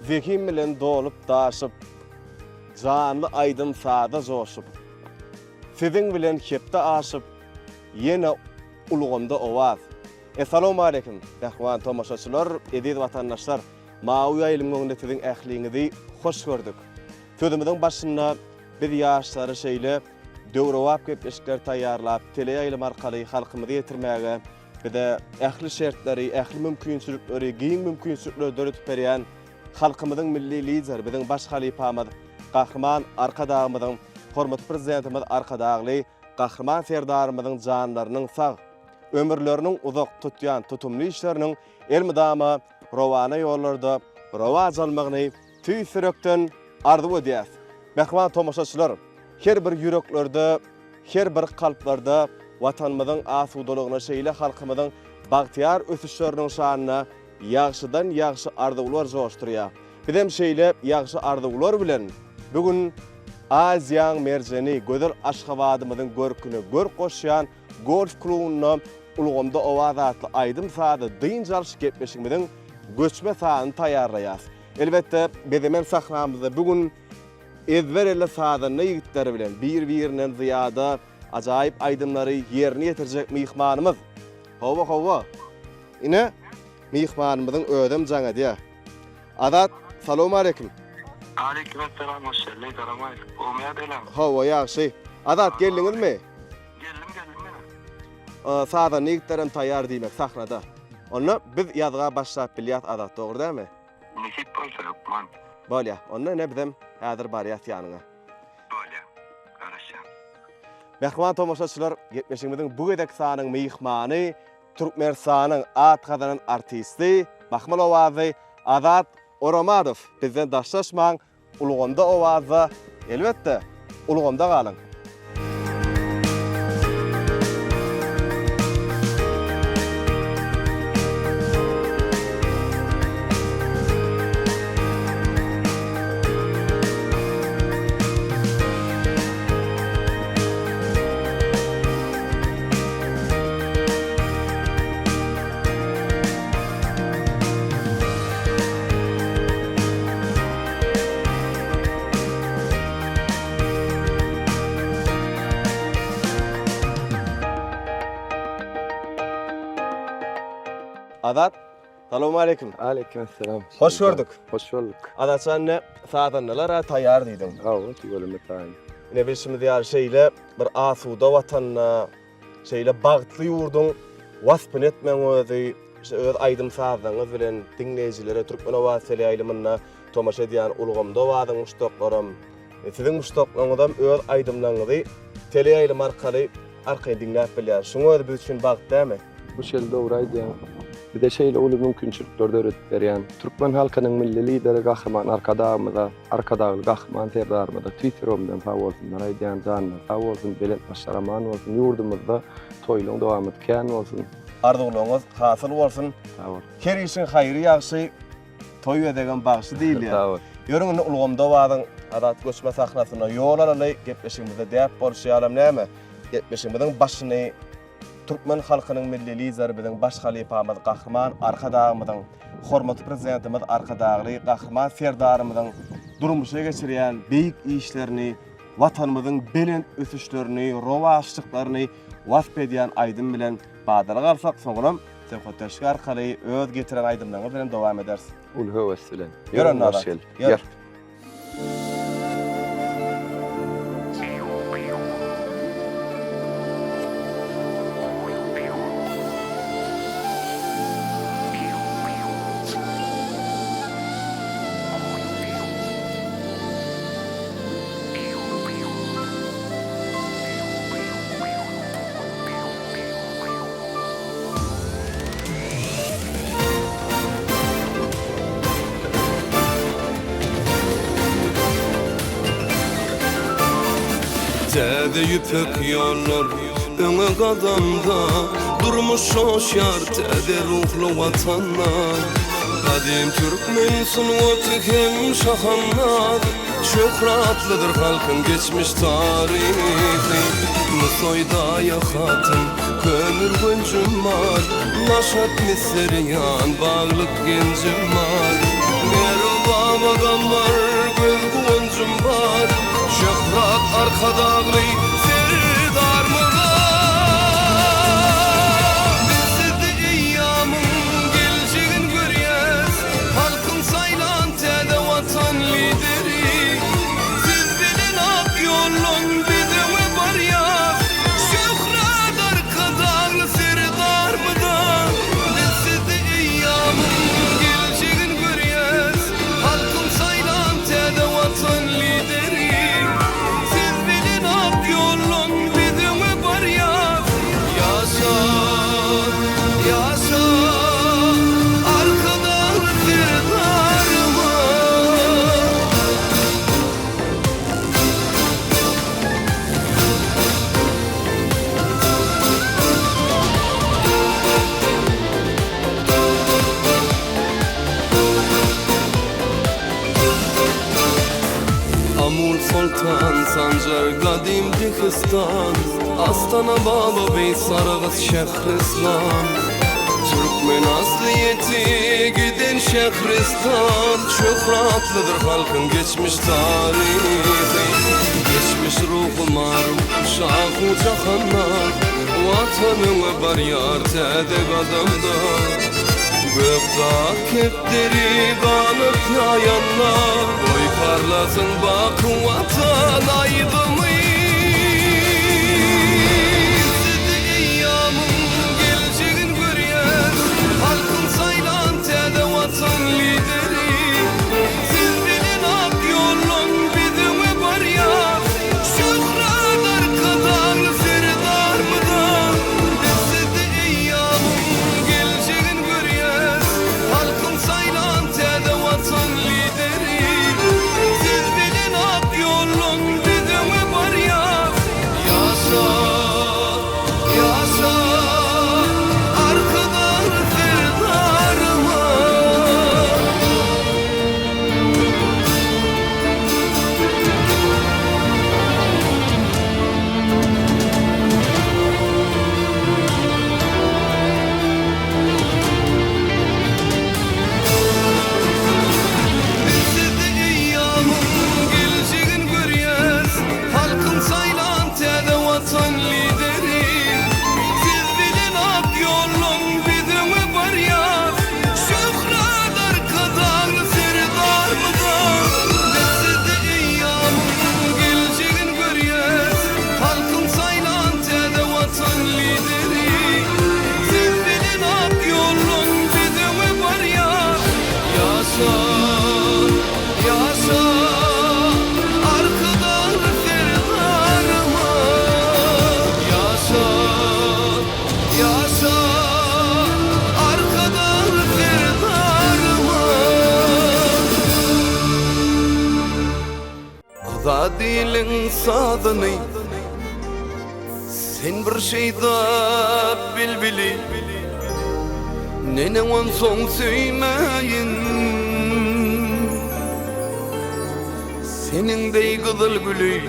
zekim bilen dolup daşıp, canlı aydın sada joşup, sizin bilen hepde aşıp, yine ulugumda ovaz. Assalamu alaikum, dehwan tomaşaçylar, ediz vatandaşlar. Mawy aýlyň sizin ähliňizi hoş gördük. Sözümizin başynda biz ýaşlary şeýle döwrewap gepleşikler taýýarlap, teleýaýlym arkaly halkymyzy ýetirmäge, bir-de ähli şertleri, ähli mümkinçilikleri, giň mümkinçilikleri döretip berýän halkymyzyň milli lider, biziň baş halifamyz, Gahrman Arkadagymyzyň, hormatly prezidentimiz Arkadagly, Gahrman serdarymyzyň janlarynyň sag, ömürlerinin uzak tutýan tutumly işleriniň elmidama rowana ýollarda rowaj almagyny tüý sürekden arzu edýär. Mehman tomaşaçylar, her bir ýüreklerde, her bir kalplarda watanymyzyň asudalygyna şeýle halkymyzyň bagtyar ösüşleriniň şanyna ýagşydan ýagşy arzuwlar joşdurýar. Bizem şeýle ýagşy arzuwlar bilen bugün Aziýaň merjeni gözel Aşgabatymyzyň görküne gör goşýan golf klubyna ulugumda owaz atly aýdym sady dynjalş gepleşigimiziň göçme sanyny taýýarlaýar. Elbetde bezemen sahnamyzda bugün ezberle sadyny ýigitleri bilen bir-birinden zyýada ajaýyp aýdymlary ýerine ýetirjek myhmanymyz. Hawa. Ine myhmanymyzyň ödem jaňa diýär. Adat, salamu alaikum. Aleykümselam, hoş geldin. Karamay. Olmaya delam. Hawa ýaşy. Adat geldiňizmi? Geldim Sadyny ýigitlerim taýýar diýmek sahnada. Onu biz ýazga başlap bilýät Adat, dogry dämi? Nisip bolsa ýokman. Bolýa, onda ne bizem häzir barýat ýanyňa. Bolýa. Garaşa. Mehman tomaşaçylar, gepleşigimiziň bu gedek sanyň myhmany, Türkmenistanyň at gazanan artisti, Bahmal owazy Adat Oramadov bizden daşlaşmaň, ulugumda owaza elbetde ulugumda galyň. Adat, salamu alaikum. Aleykümselam. Hoş gördük. Hoş bulduk. Adat sen ne saatanalara taýýar diýdim. Hawa, tüýgölüme taýyn. Ne bilşimi diýär şeýle bir asuda watanyna, şeýle bagtly ýurdun waspyn etmeň özi, öz aýdym sazyňyz bilen dinleýjilere Türkmen owaz teleýaýlymyna tomaşa edýän ulugumda owazyň muştoklarym, siziň muştoklaryňyzdan öz aýdymlaryňyzy teleýaýlym arkaly dinläp bilýär. Şoňa öz biz üçin bagt dämi? Bu şelde uğraydı ya. Bir de şeyle ulu mümkinçilikleri öğretip berýän. Türkmen halkynyň milli lideri Gahrman Arkadagly Gahrman serdarymyza Twitter'dan sag bolsunlar aýdýan janlar. Sag bolsun, belet başaraman bolsun, ýurdumyzda toýlaryň dowam etken bolsun. Arzuwlaryňyz hasyl bolsun. Sag bol. Her işin haýry ýagşy toý edegen bagşy diýilýär. Sag bol. Ýörüňiň ulugumda owazyň Adat göçme sahnasyna ýol alaly gepleşigimizde däp bolşýarym näme? Gepleşigimiziň başyny Türkmen halkynyň milli lideri biziň baş halifamyz Gahrman Arkadagymyzyň, hormatly prezidentimiz Arkadagly Gahrman serdarymyzyň durmuşa geçirýän beýik işlerini, watanymyzyň belend ösüşlerini, rowaşlyklaryny wasp edýän aýdym bilen badala galsak, soňram söhbetleşik arkaly öz getiren aýdymlaryňyz bilen dowam edersiz. Ul höwes bilen. Ýören Adat. Ýör. Täze ýüpek ýollar öňe gazanda durmuş şoşýar täze ruhly watanlar. Kadim Türkmen sunwaty hem şahanlar, şöhratlydyr halkyň geçmiş tarihi. Musoyda ýahatyn kömür güncüm var, naşat miseriyan baglyk gencim var. Merhaba babagam var, göz kuvancım var. Şöhret arkadağlı serdar mı var? Bizde eyyamın geleceğin görüyez. Halkın saylan tede vatan lideri. Siz bilin ak yolun bidimi var ya. Şöhret arkadağlı serdar mı da? Bizde eyyamın geleceğin görüyez. Halkın saylan tede vatan lideri. Siz bilin ak yolun bidimi var ya. Yaşa, yaşa, arkadan serdarıma. Amur Sultan Sancar Kadim Dikistan Astana Baba Bey Sarıgız Şehristan Türkmen asliyeti giden Şehristan Şöhratlıdır halkın geçmiş tarihi Geçmiş ruhu marum şahu cahanlar Vatanını var yar tedek adamda Gökta kepleri kanıp yayanlar Boy parlasın bak vatan aydımı Sizi eyyamın geleceğin görüyez Halkın saylan tede vatan lideri Siz bilin ak yolun bidimi var ya Şöhret arkadan serdar mı da Sizi eyyamın geleceğin görüyez Halkın saylan tede vatan lideri Siz bilin ak yolun bidimi var ya Yaşa, yaşa, arkadan serdarıma Bizde eyyamın geleceğin görüyez Halkın saylan tede vatan lideri Siz bilin ak yolun bidimi var ya Şöhret arkadan serdar mı da Bizde eyyamın geleceğin görüyez Halkın saylan tede vatan lideri Siz bilin ak yolun bidimi var ya Yaşa, yaşa, arkadan serdarıma Yaşa, yaşa, arkadan serdarıma Azadilin sadını Sen bir şeyda bilbili Nene on son söymeyin Senin dey kızıl gülü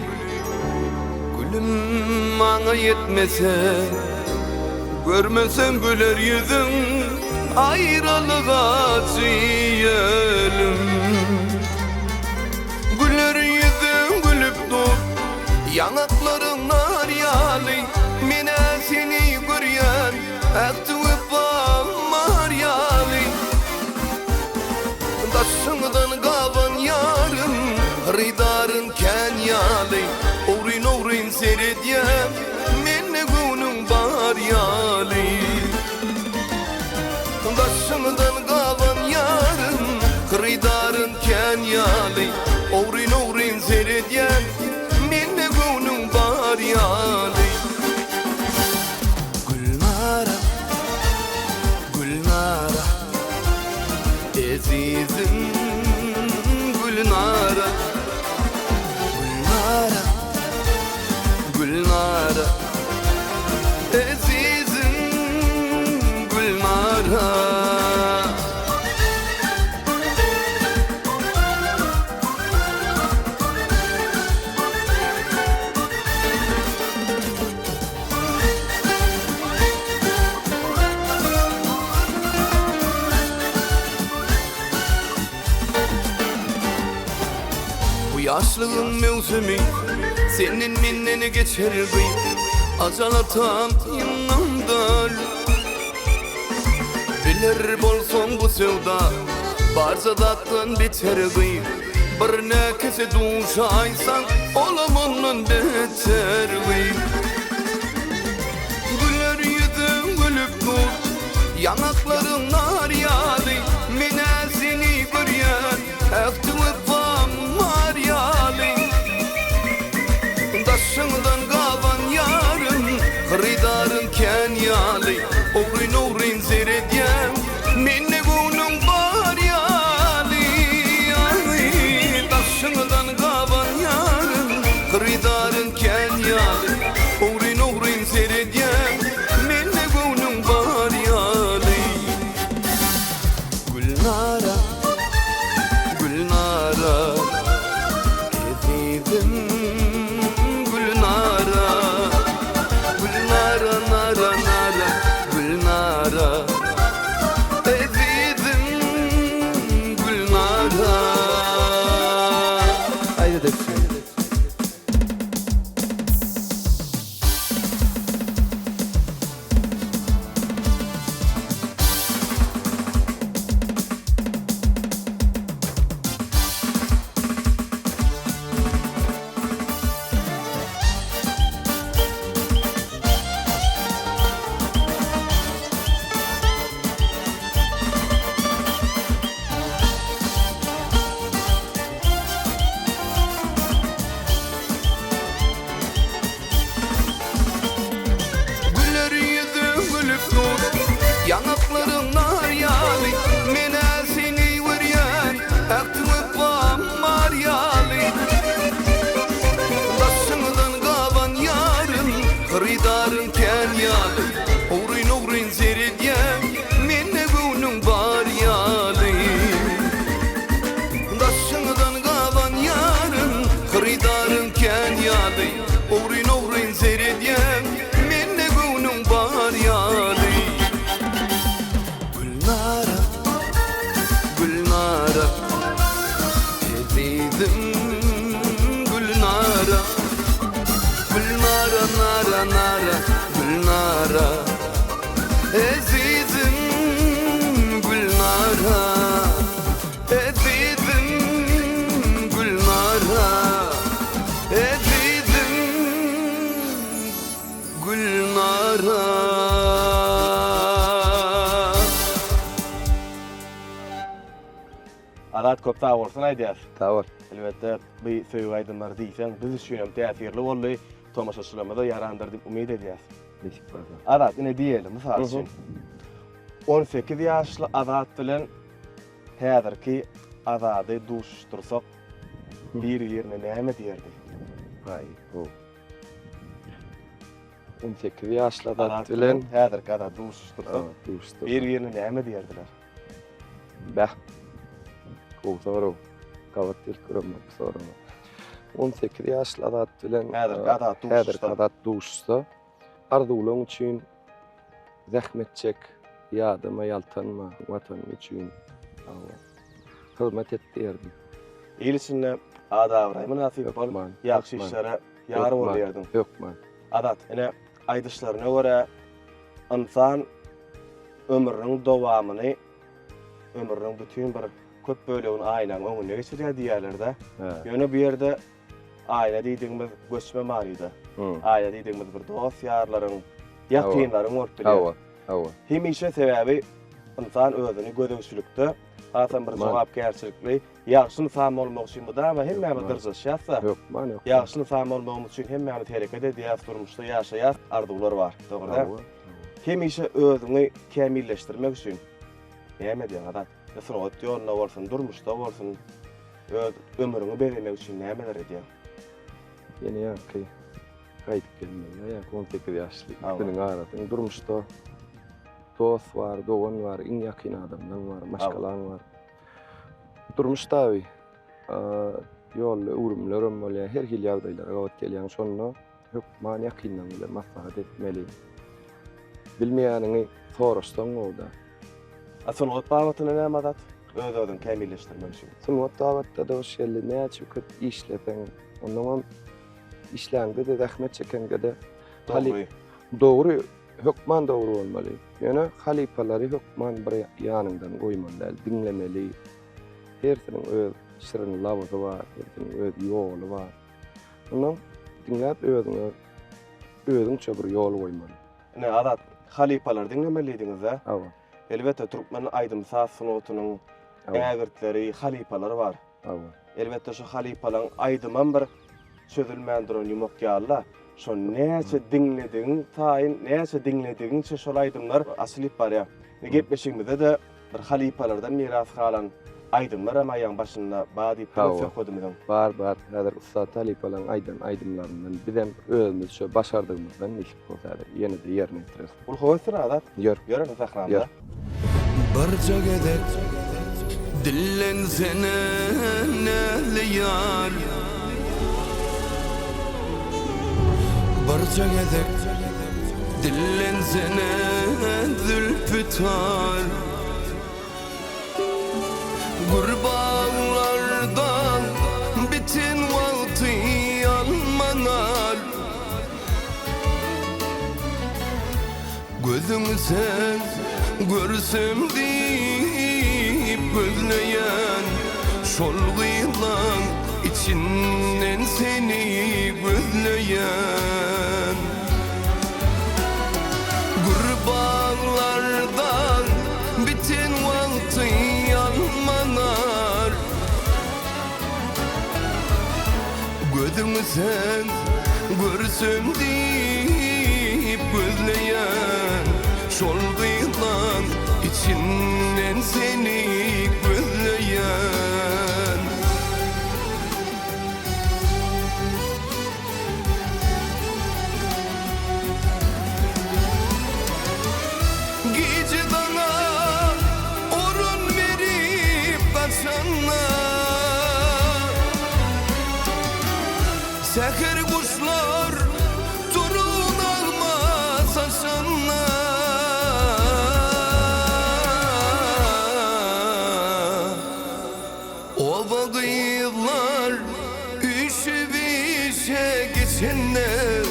Gülüm bana yetmese Görmesem güler yüzün Ayrılığa ciyelim Güler yüzün gülüp dur Yanakların nar yalı Mine seni görüyen Aktıvıp var yalı Daşından kavan yarın Ridarın kenyalı Orin orin seyrediyem Menne günün bar yalı Daşından kavan yarın Ridarın kenyalı Orin orin seyrediyem Menne günün bar yalı Gülnara Gülnara Ezizim Gülnara Gülnara Gülnara Ezizim Gülnara Yaşlığın mevsimi senin minneni geçer gıy Acalatan yanımdan Bilir bolson bu sevda Barca dattan biter gıy Bir nekese duşaysan olamanın biter gıy Güller yüzün gülüp dur Yanakların nar yağdı Mine seni göryen Eftimit var yağdı Daşından kalan yarın Kırıdarın ken yağdı Ogrin ogrin seyredyen Minne gunun var yağdı Daşından kalan yarın Kırıdarın ken yağdı Ogrin ogrin seyredyen Minne gunun var yağdı Gülnara Gülnara Ezizim Gülnara Gülnara nara nara Gülnara Ezizim Gülnara Haydi de Güller yüzü gülüp dur Yanakların nar yağlı Mine seni vuryan Eftimit var yağlı Daşından kalan yarın Kırıdarın ken yağlı Ogrin ogrin seyredyen Mine gunun var yağlı Daşından kalan yarın Kırıdarın ken yağlı Ogrin ogrin seyredyen Minne gunun var yağlı Gülnara Gülnara Ezizim Gülnara Gülnara nara nara Gülnara Ezizim Gülnara Ezizim Gülnara Ezizim Gülnara Adat köp sağ bolsun aýdýar. Tawar. Elbetde bu söýüş aýdymlar diýsen, biz üçin hem täsirli boldy. Tomaşaçylarymyza ýarandyr diýip umyt edýäs. Nesip barda. Adat ine diýelim, mysal üçin. 18 ýaşly Adat bilen häzirki Adady duştursak bir ýerine näme diýerdi? Vay, bu. 18 ýaşly Adat Adat bilen häzirki Adat duştursak duştur. bir ýerine näme diýerdiler? Bäh. Bu soru. Kawatir görmem soru. 18 ýaşly Adat bilen Häzirki Adat duştursa. häzirki Adat duşsa arzuwlaryň üçin zähmet çek, ýadyma ýaltanma, watan üçin hürmet et diýerdim. İlisinde adavrayma nasip bol, Yokman, ýaxşy yokman. işlere ýar bolýardyn. Ýokman. Adat, ine aýdyşlaryna görä insan ömrüniň dowamyny, ömrüniň bütün bir köp bölegini aýlaň öňüne geçirýär diýerler-de. Ýöne bir ýerde aýla diýdiňimiz göçme manyda. Aýla diýdiňimiz bir dost ýarlaryň, ýakynlaryň bolup Hawa, hawa. Hemişe sebäbi insan özüni gödögçülükde, hasan bir jogapkärçilikli, ýagşy insan bolmak üçin bu da hemme dyrjyşýasa. Ýokman, ýok. Ýagşy insan bolmak üçin hemme hereket edýär, durmuşda ýaşaýar arzuwlar bar. Dogry. Hemişe özüni kämilleşdirmek üçin näme diýen Adat? Surat ýoluna bolsun, durmuşda bolsun, öz ömrüňi bermek üçin nämeler edýär? Ýene ýa-ki gaýdyp gelmeli. Ýa 18 ýaşly biriniň arasyny durmuşda dost bar, dogan bar, iň ýakyn adamlar bar, maşgalaň bar. Durmuşda ýol urumlarym bolýar, her hil ýagdaýlara gowat gelýän şonda hep man ýakyndan bilen maslahat etmeli. Bilmeýäniňi soraşsaň olda. Asyl otpawatyna näme Adat? öz-özüni kämilleşdirmek üçin. Sunmat davatda da o şerli näçe köp işlepen, ondan işläňde de zähmet çekenge de Dogry. dogry hökman dogry bolmaly. Ýöne halipalary hökman bir ýanyndan goýmandaly, dinlemeli. Hersiniň öz şirin lawazy bar, hersiniň öz ýoly bar. Ondan dinläp özüňçe bir ýol goýmaly. Ne adat halipalar dinlemeliydiniz ha? Awa. Elbette Türkmen aýdym saz sunutynyň ägirtleri, halipalary bar. Awa. Elbette şu halipalaryň aýdymam bir çözülmän duran ýumak ýaly. Şo näçe dinlediň, taýyn näçe dinlediňçe şol aýdymlar asylyp bar ýa. Ne gepleşigimizde de bir halipalardan miras galan aýdymlar ama ýan başynda bady profesörümizden. Bar, häzir Ustad halipalan aýdymlaryndan bizem özümüz şo başardygymyzdan näçe bolsa-da ýene de ýerine ýetirik. Ul hoýsur adat. Ýör. Ýören sahranda. Ýör. Barca gedek dillensene näli ýar. Barca gedek dillensene zülfütar. Gurbağlardan bitin vakti almanar. Gözümü sen görsem deyip gözleyen şol gıylan içinden seni gözleyen. Gurbağlardan bitin vakti almanar. Gözümü sen görsem deyip gözleyen şol gıylan içinden seni gözleyen. Gece dana orun verip kaçanlar, seher kuşlar turun almaz aşanlar. Ova gıyılar üşüp işe geçenler,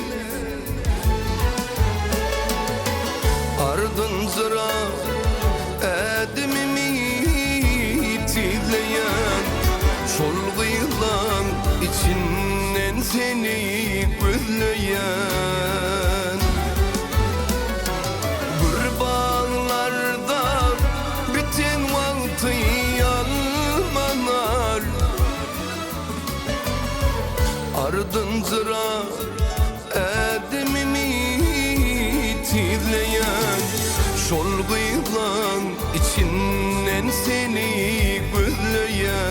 ardın zıra edimimi tizleyen şol gıyılan içinden seni gözleyen. Gurbağlardan bitin vakti almanar. Ardın zıra edimimi tizleyen şol gıylan içinden seni gözleyen.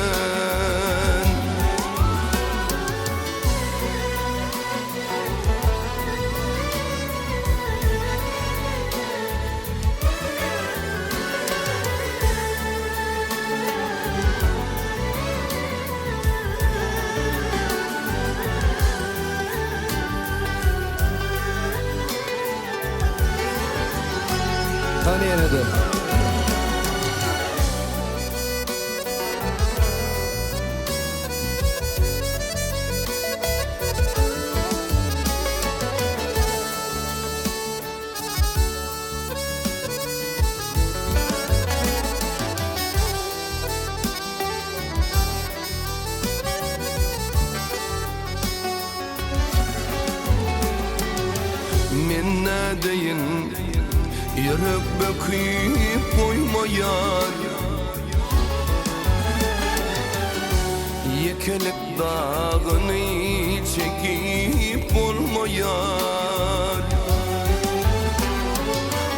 Tanıyan adam. Men nädeyin yürek bekip koymayar. Yekelek dağını çekip olmayar.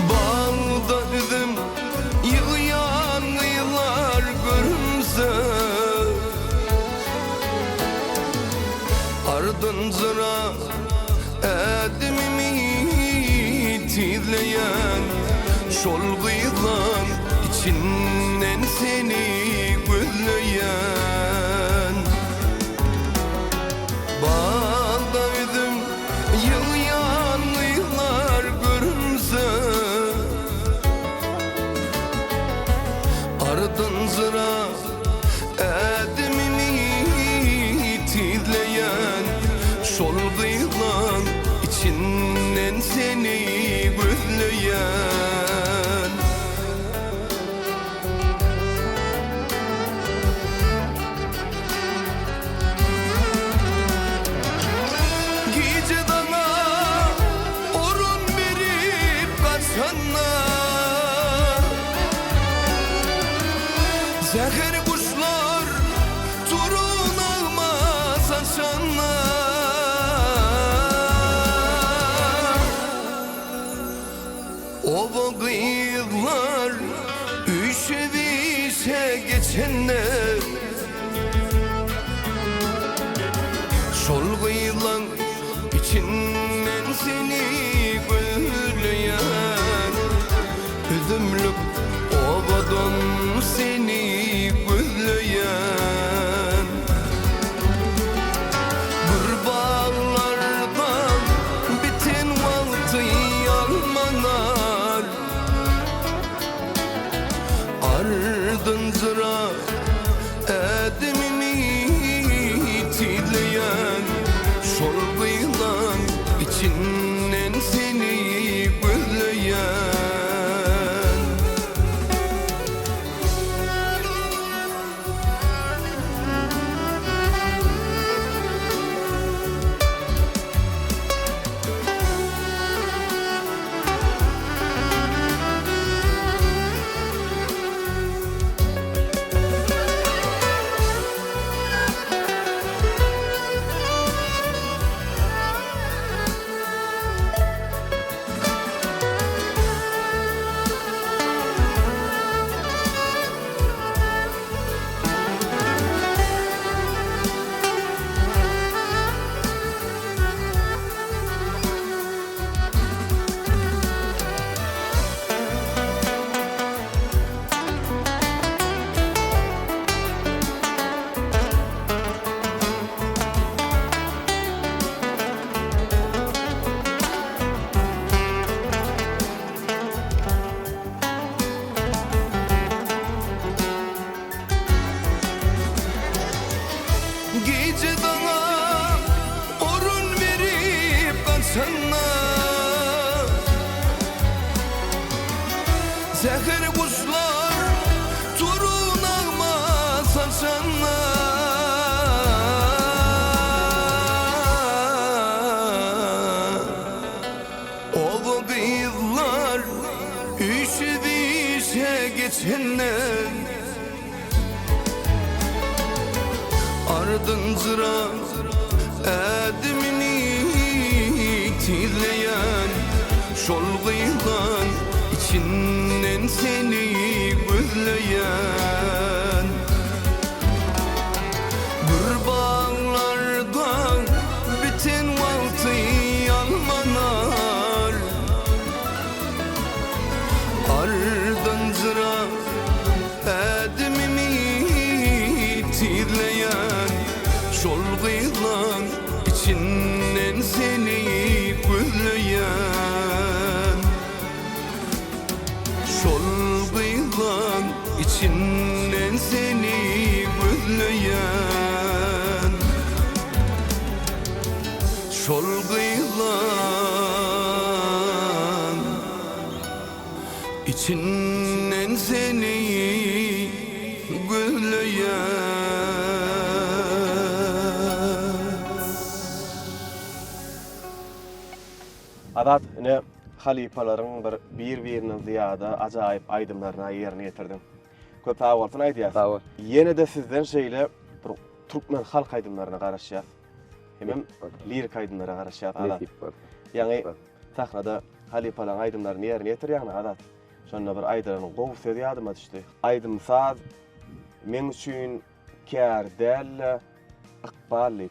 Bağda üzüm yığıyan yıllar görünse, ardın zıra edimimi tizleyen şol gıylan içinden seni gözleyen. Bağda üzüm yığıyan yıllar görünse, ardın zıra işe geçenler şol kıyılan içinden seni gülleyen üzümlük ovadan seni gülleyen bir bağlardan biten vakti almanar ardın zıra edimimi titleyen şol kıyılan içinden seni gülleyen Gece dana orun verip kaçanla zehir kuşlar turun ağma saçanla o kıyılar üşüdüyse geçenler ardın zıra edimini titleyen şol kıyılan içinden seni gülleyen bir bağlardan biten vakti almanar ardın zıra edimini titleyen şol kıyılan içinden seni gülleyen şol kıyılan içinden seni gülleyen şol kıyılan içinden seni gülleyen Adat ne halipaların bir-birinin ziyada acayip aydımlarına yerini getirdim. Köp sağ olsun aýdýas. Sağ ol. Yine de sizden şeýle bir Türkmen halk aydımlarına garaşýas. Hemem lirik aydımlara garaşýas adat. Nekip var. Ýani sahnada halipaların aydımlaryny ýerine getirýän adat. Şonda bir aýdyryň gowsy ýadyma düşdi. Aydym saz men üçin kär däl ykbaly.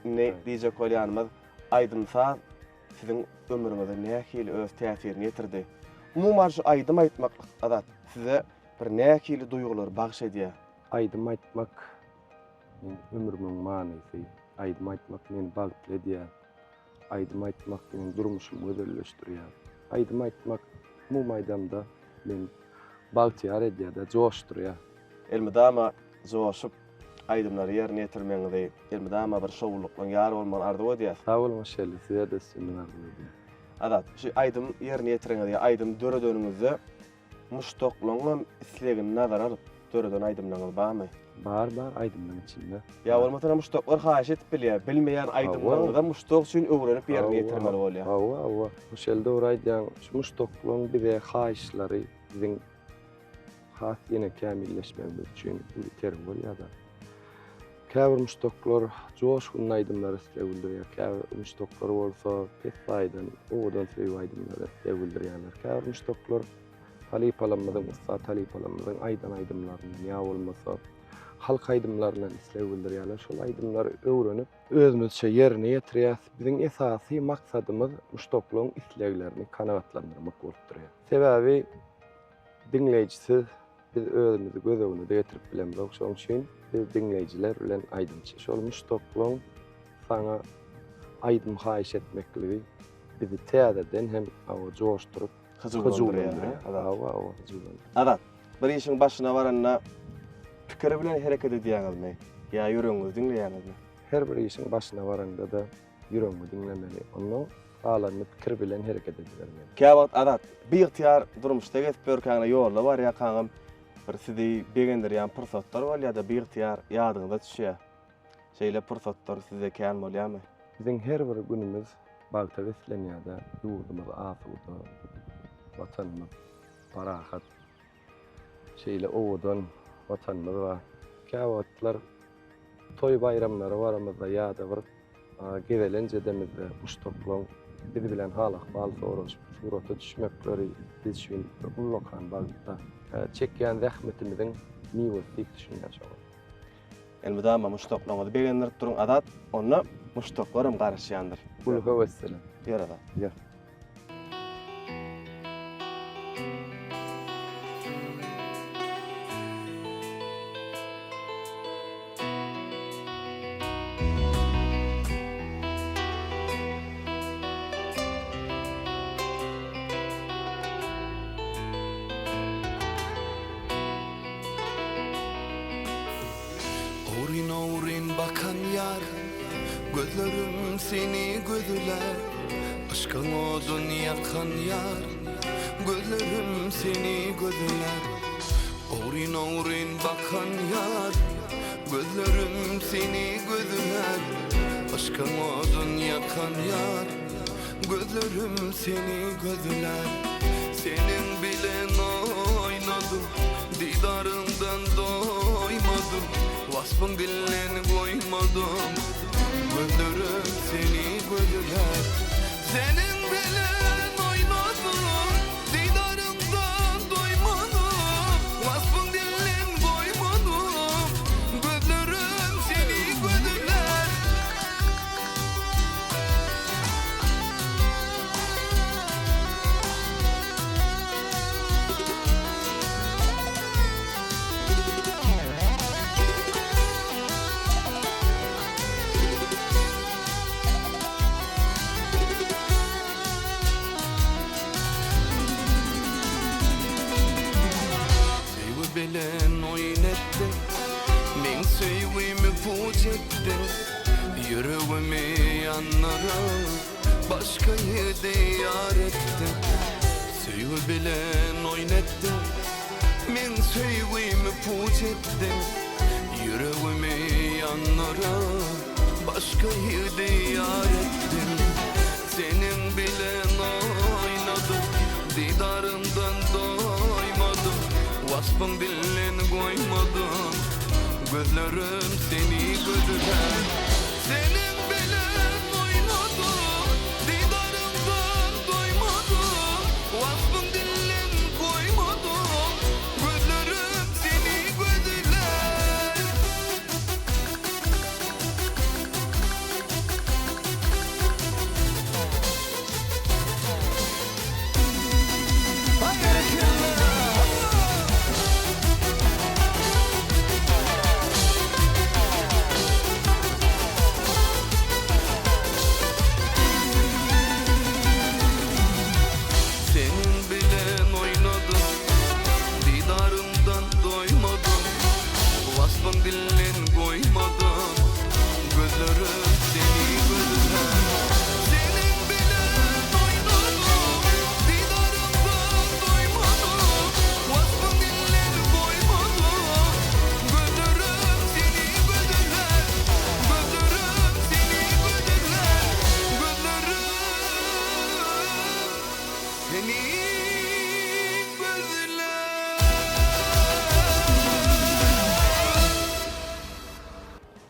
Ne diýjek bolýanymyz aydym saz sizin ömrüňizde nähili öz täsirini ýetirdi. Umumyň şu aydym aýtmak adat size bir nähili duýgular bagş edýär. Aydym aýtmak men ömrümiň manysy. Aydym aýtmak meni bagtledýär. Aydym aýtmak meniň durmuşymy gözelleşdirýär. Aydym aýtmak bu maýdanda men bagtyar edýär, joşdurýar. Elmidama joşup aydymlary ýerine ýetirmeňizi, elmidama bir şowlukla ýar bolmagy ardy edýär. Sağ ol maşallah, size de senden arzu. Adat, şu aydym ýerine ýetireňizi, aydym döredönüňizde muştoklaňam islegini nazar alyp döredön aydymlaryňyz barmy? Bar aydymlaryň içinde. Ya bolmasa muştoklar haýyş etip bilýär, bilmeýän aydymlaryňyza muştok üçin öwrenip ýerine ýetirmeli bolýar. Awa. Şol döwraýdan şu muştoklaň bir haýyşlary biziň has ýene kämilleşmemiz üçin ýeter bolýar da. Käbir muştoklar joşgun aydymlary islegildirýär. Käbir muştoklar bolsa pet faýdan, owadan söýüp aydymlary islegildirýärler. Käbir muştoklar Talip alamydyň, usta talip alamydyň aýdan aýdymlaryny ýa bolmasa halk aýdymlaryny isleg bildirýärler. Şol aýdymlary öwrenip özümizçe ýerine ýetirýär. Biziň esasy maksadymyz muştoklugyň isleglerini kanagatlandyrmak bolup durýar. Sebäbi dinleýijisiz biz özümizi göz öňüne getirip bilenmek. Şoň üçin biz dinleýijiler bilen aýdymçy. Şol muştoklugyň saňa aýdym haýyş etmekligi bizi täzeden hem joşturup Hızıwlandyrýar. Adat. Bir işin başyna baranna pikir bilen hereket edýäňizmi? Ýa ýüregiňizi dinleýäňizmi? Her bir işin başyna baranda da ýüregiňi dinlemeli. Onu alanyp pikir bilen hereket edýärmi. Käwagt adat bir ýygytyar durmuşda geçip berkäňe ýolda bar ýa kaňam bir sizi begendirýän pursatlar bar ýa-da bir ýygytyar ýadyňyza düşýär. Şeýle pursatlar size kän bolýarmy? Biziň her bir günümiz bagta beslenýärde, ýurdumyz asuda, watanymyz parahat. Şeýle owadan watanymyz we käwatlar toy bayramlary baramyzda ýa-da bir gevelenje demizde muştokluň bizi bilen hal-ahwal soraşyp surata düşmekleri biz üçin ullukan bagta çekýän zähmetimiziň niwetlik düşünýär şol. Elmydama muştoklugyňyzy begendirip duruň adat, onu muştoklarym garaşýandyr. Ulga wessela. Ýarada. Ýa. Orin orin bakan yar, gözlerim seni gözler. Aşkın odun yakan yar, gözlerim seni gözler. Orin orin bakan yar, gözlerim seni gözler. Aşkın odun yakan yar, gözlerim seni gözler. Senin bilen oynadım, didarından doymadım. Vasfın bilen koymadım, gözlerim seni gözler. Senin bilen oynadım, didarından doymadım. Vasfın bilen koymadım, gözlerim seni gözler. Bilen oynetdi, men söýgümi puç etdi. Yüreğimi yanlara başka ýerde ýar etdi. Söýgü bilen oynetdi, men söýgümi puç etdi. Yüreğimi yanlara başka ýerde ýar etdi. Senin bilen oynadım, didarından doymadım. Vasfın bilen koymadım, gözlerim seni gözler. Senin bilen oynadım, didarından doymadım. Vasfın bilen koymadım, gözlerim seni gözler.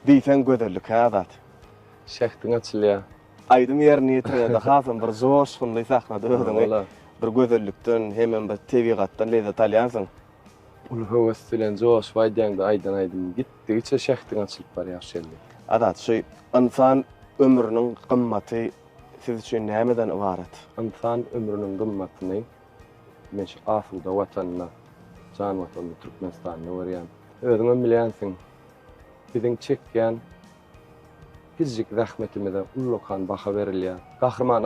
Diýsen gözellik adat. Şähtiň açylýar. Aýdym ýerine ýetirýär-de hasam bir joşgunly sahnada özüňi bir gözellikden hemen bir tebigatdan lezzet alýansyň. Ul höwes bilen joş waýdýanda aýdan gitdigiçe şähtiň açylyp barýar şeýle. Adat şu insan ömrünün kımmatı siz üçün nämeden ibaret? İnsan ömrünün gymmatyny men şu asuda watanyna, can watanyna Türkmenistanyna berýän. Özüňem bilýänsiň. Biziň çekýän fizik zähmetimize ullokan baha berilýär. Gahrman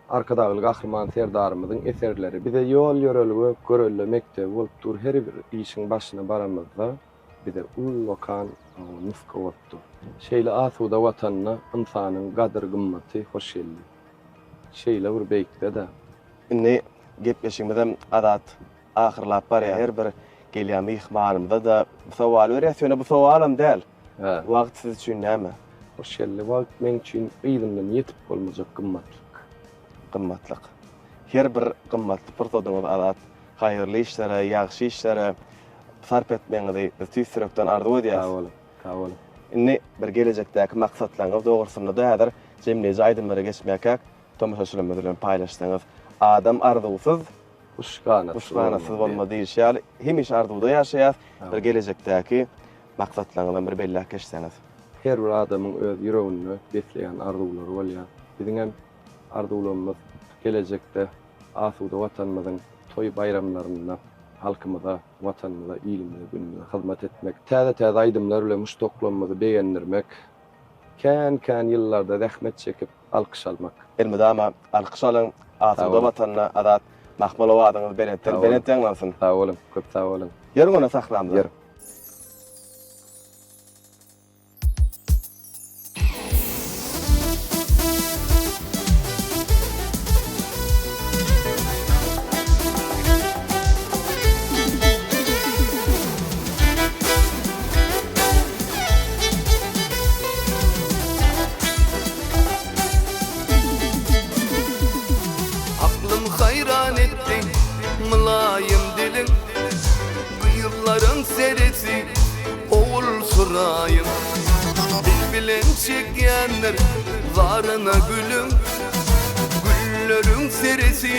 arkadagyly gahrman serdarymyzyň eserleri bize ýol ýöreligi görelmekde bolup dur. Her bir işiň başyna baramyzda bize ullokan nufka bolupdy. Şeýle asuda watanyna insanyň gadyr gymmaty hoş geldi. Şeýle bir beýikde de. Indi gepleşigimizem adat ahyrlap barýar. Her bir gelýän mihmanymda da sowal berýär. Bu sowalam däl. Ha, Wagt siz üçün näme? hoş geldi. Wagt men üçin ýygynden ýetip bolmajak Gymmatlyk. Her bir gymmatly purtodyňyz adat haýyrly işlere, ýagşy işlere sarp etmeňizi biz tüýsürekden arzu edýäs. Tawal. Indi bir gelecekdäki maksatlaryňyz dogrusyny da häzir jemleýe aýdymlara geçmäkäk tomoşaçylarymyz bilen paýlaşsaňyz. Adam arzuwsyz, Uşganasyz bolmady işler. Hemiş arzuwda ýaşaýar. Bir gelecekdäki maksatlaryňyzdan bir belläk geçseňiz. Her bir adamyň öz ýüregini besleýän arzuwlary bolýar. Biziň hem arzuwlarymyz gelecekde asuda watanymyzyň toy bayramlaryna, halkymyza, watanymyza, ilimimize, günümize hyzmat etmek, täze aýdymlar bilen muşdoklanmagy beýendirmek, kän ýyllarda zähmet çekip alkyş almak. Elmedama alkyş alan asuda watanyna adat mahmul owadyňyz benetden bolsun. Sağ olun, köp sağ olun. Ýerine saklandy. Yer. Aklım hayran etti mülayim dilin, bıyıkların serisi oğul surayım. Bilen çekyenler varına gülüm, güllerin serisi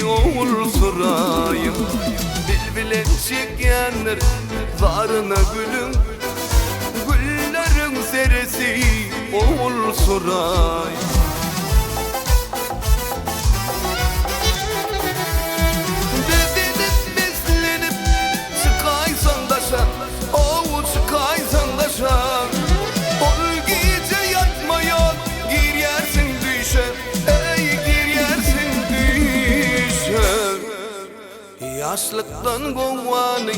oğul surayım. Bilen çekyenler varına gülüm, güllerin serisi oğul surayım. Ol gece yatmayan gir yersin düşe, ey gir yersin düşe. Yaşlıktan kovani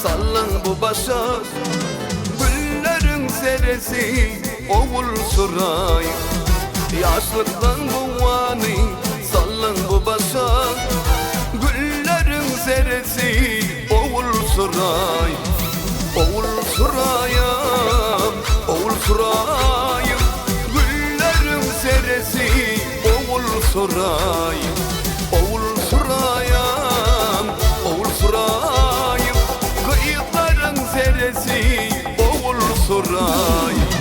sallan bu başa, güllerin seresi oğul suray. Yaşlıktan kovani sallan bu başa, güllerin seresi oğul suray. Oğul surayım, oğul surayım, güllerin seresi oğul surayım. Oğul surayım, oğul surayım, kıyıkların seresi oğul surayım.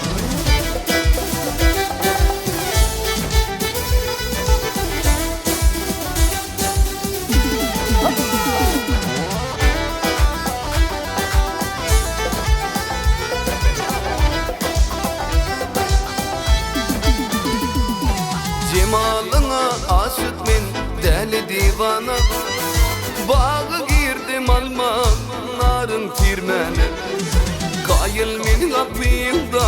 Cemalına aşık men deli divana, bağı girdim almak narın tirmene. Kayıl men kapıyımda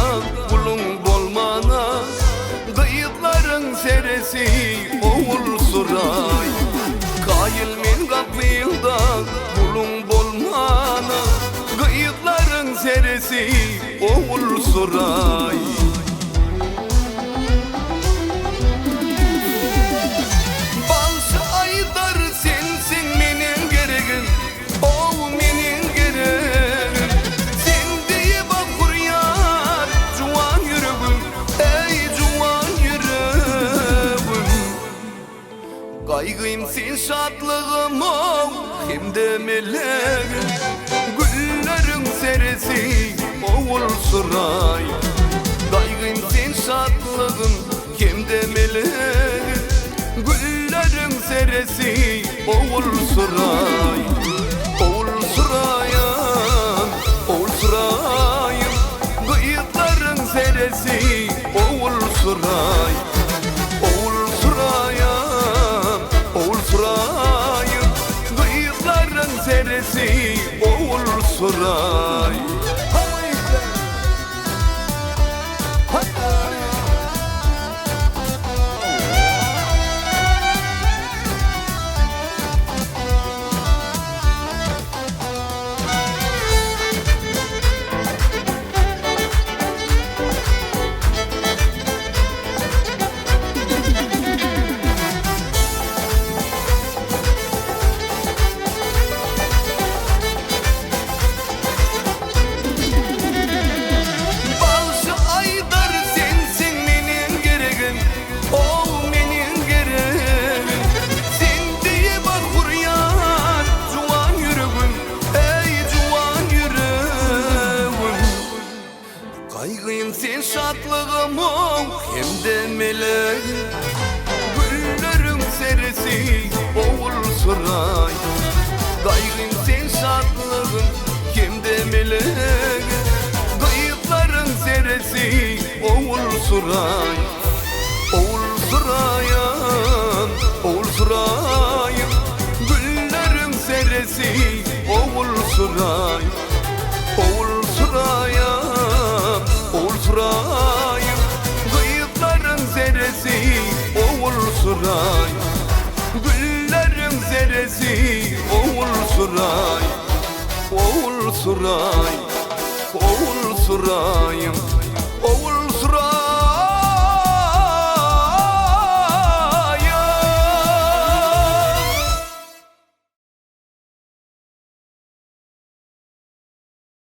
kulun bolmana, kıyıkların seresi oğul suray. Kayıl men kapıyımda kulun bolmana, kıyıkların seresi oğul suray. Kaygıyım sen şadlığım ol, hem de meleğim, güllerin seresi oğul suray. Kaygıyım sen şadlığım, hem de meleğim, güllerin seresi oğul suray. Oğul surayım, oğul surayım, gıyıkların seresi oğul suray. Oğul surayım, oğul surayım, gıyıkların seresi oğul suray. Balşı aydar sensin menin geregim, o menin geregim. Sen diye bak huryan, juwan yüreğim, ey juwan yüreğim. Kaygıyım sen şatlığım hem de meleğim. Güllerin serisi oğul suray. Kaygıyım sen şatlığım hem de meleğim. Gıyıkların serisi oğul suray. Oğul surayım, oğul surayım, güllerin serisi oğul suray. Oğul surayım, oğul surayım, gıyıkların serisi oğul suray. Güllerin serisi oğul suray. Oğul suray, oğul surayım,